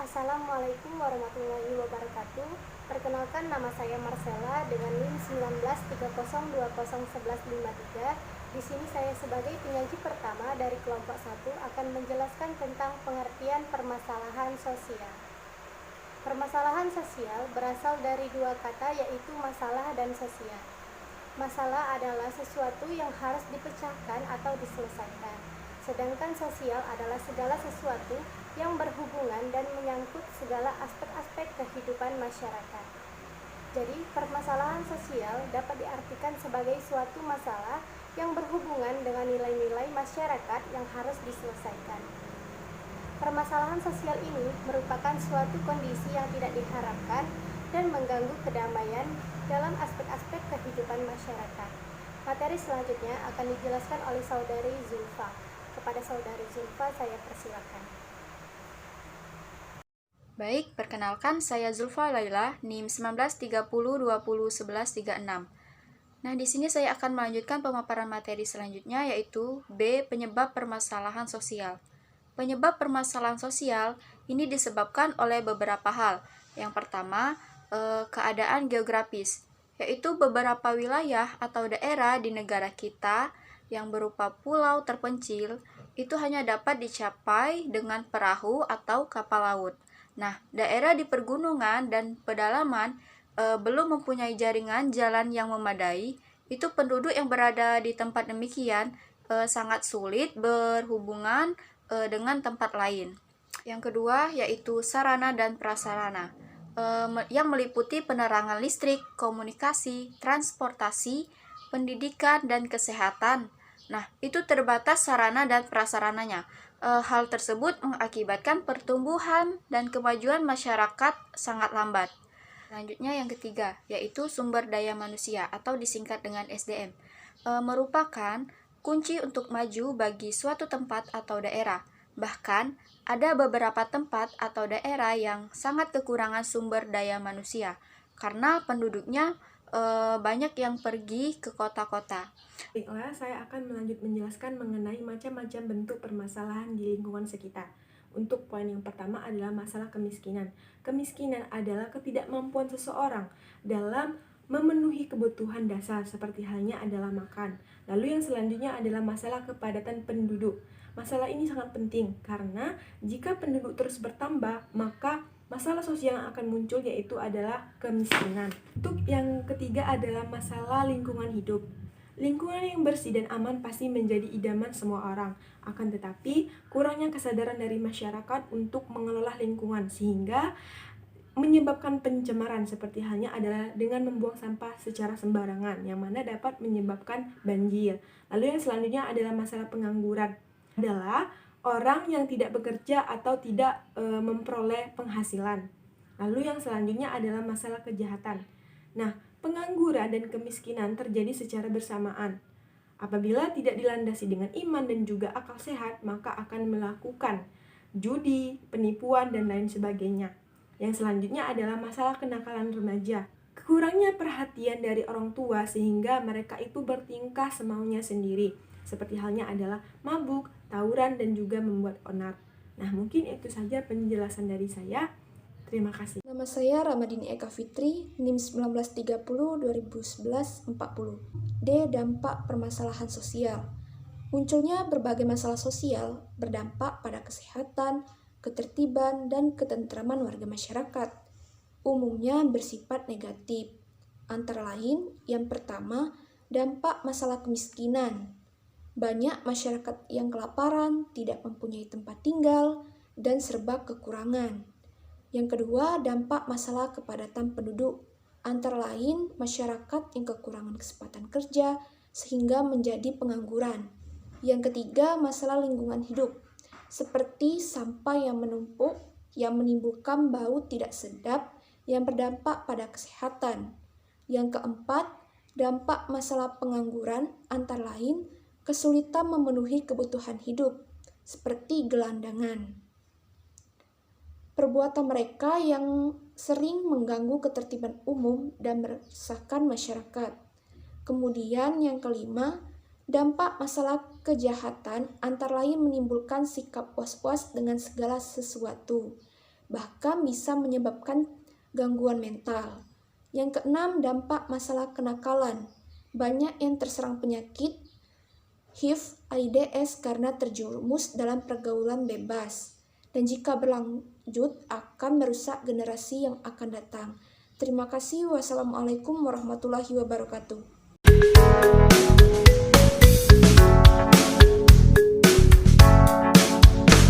Assalamualaikum warahmatullahi wabarakatuh. Perkenalkan, nama saya Marcella dengan NIM 1930201153. Di sini saya sebagai penyaji pertama dari kelompok 1 akan menjelaskan tentang pengertian permasalahan sosial. Permasalahan sosial berasal dari dua kata, yaitu masalah dan sosial. Masalah adalah sesuatu yang harus dipecahkan atau diselesaikan, sedangkan sosial adalah segala sesuatu yang berhubungan dan menyangkut segala aspek-aspek kehidupan masyarakat. Jadi, permasalahan sosial dapat diartikan sebagai suatu masalah yang berhubungan dengan nilai-nilai masyarakat yang harus diselesaikan. Permasalahan sosial ini merupakan suatu kondisi yang tidak diharapkan dan mengganggu kedamaian dalam aspek-aspek kehidupan masyarakat. Materi selanjutnya akan dijelaskan oleh Saudari Zulfa. Kepada Saudari Zulfa, saya persilakan. Baik, perkenalkan saya Zulfa Laila, NIM 1930201136. Nah, di sini saya akan melanjutkan pemaparan materi selanjutnya, yaitu B. Penyebab permasalahan sosial. Penyebab permasalahan sosial ini disebabkan oleh beberapa hal. Yang pertama, keadaan geografis, yaitu beberapa wilayah atau daerah di negara kita yang berupa pulau terpencil, itu hanya dapat dicapai dengan perahu atau kapal laut. Nah, daerah di pergunungan dan pedalaman belum mempunyai jaringan jalan yang memadai, itu penduduk yang berada di tempat demikian sangat sulit berhubungan dengan tempat lain. Yang kedua yaitu sarana dan prasarana, yang meliputi penerangan listrik, komunikasi, transportasi, pendidikan, dan kesehatan. Nah, itu terbatas sarana dan prasarananya. Hal tersebut mengakibatkan pertumbuhan dan kemajuan masyarakat sangat lambat. Selanjutnya yang ketiga, yaitu sumber daya manusia atau disingkat dengan SDM. Merupakan kunci untuk maju bagi suatu tempat atau daerah. Bahkan, ada beberapa tempat atau daerah yang sangat kekurangan sumber daya manusia karena penduduknya banyak yang pergi ke kota-kota. Baiklah, saya akan menjelaskan mengenai macam-macam bentuk permasalahan di lingkungan sekitar. Untuk poin yang pertama adalah masalah kemiskinan. Kemiskinan adalah ketidakmampuan seseorang dalam memenuhi kebutuhan dasar seperti halnya adalah makan. Lalu yang selanjutnya adalah masalah kepadatan penduduk. Masalah ini sangat penting karena jika penduduk terus bertambah, maka masalah sosial yang akan muncul yaitu adalah kemiskinan. Untuk yang ketiga adalah masalah lingkungan hidup. Lingkungan yang bersih dan aman pasti menjadi idaman semua orang. Akan tetapi, kurangnya kesadaran dari masyarakat untuk mengelola lingkungan sehingga menyebabkan pencemaran seperti halnya adalah dengan membuang sampah secara sembarangan yang mana dapat menyebabkan banjir. Lalu yang selanjutnya adalah masalah pengangguran. Adalah orang yang tidak bekerja atau tidak memperoleh penghasilan. Lalu yang selanjutnya adalah masalah kejahatan. Nah, pengangguran dan kemiskinan terjadi secara bersamaan. Apabila tidak dilandasi dengan iman dan juga akal sehat, maka akan melakukan judi, penipuan, dan lain sebagainya. Yang selanjutnya adalah masalah kenakalan remaja. Kurangnya perhatian dari orang tua sehingga mereka itu bertingkah semaunya sendiri. Seperti halnya adalah mabuk, tawuran, dan juga membuat onar. Nah, mungkin itu saja penjelasan dari saya. Terima kasih. Nama saya Ramadini Eka Fitri, NIM 1930-2011-40. D. Dampak permasalahan sosial. Munculnya berbagai masalah sosial berdampak pada kesehatan, ketertiban, dan ketentraman warga masyarakat. Umumnya bersifat negatif. Antara lain, yang pertama, dampak masalah kemiskinan. Banyak masyarakat yang kelaparan, tidak mempunyai tempat tinggal, dan serba kekurangan. Yang kedua, dampak masalah kepadatan penduduk. Antara lain, masyarakat yang kekurangan kesempatan kerja sehingga menjadi pengangguran. Yang ketiga, masalah lingkungan hidup, seperti sampah yang menumpuk, yang menimbulkan bau tidak sedap, yang berdampak pada kesehatan. Yang keempat, dampak masalah pengangguran, antara lain, kesulitan memenuhi kebutuhan hidup, seperti gelandangan. Perbuatan mereka yang sering mengganggu ketertiban umum dan meresahkan masyarakat. Kemudian yang kelima, dampak masalah kejahatan antara lain menimbulkan sikap was-was dengan segala sesuatu, bahkan bisa menyebabkan gangguan mental. Yang keenam, dampak masalah kenakalan. Banyak yang terserang penyakit HIV, AIDS karena terjerumus dalam pergaulan bebas. Dan jika berlanjut akan merusak generasi yang akan datang. Terima kasih. Wassalamualaikum warahmatullahi wabarakatuh.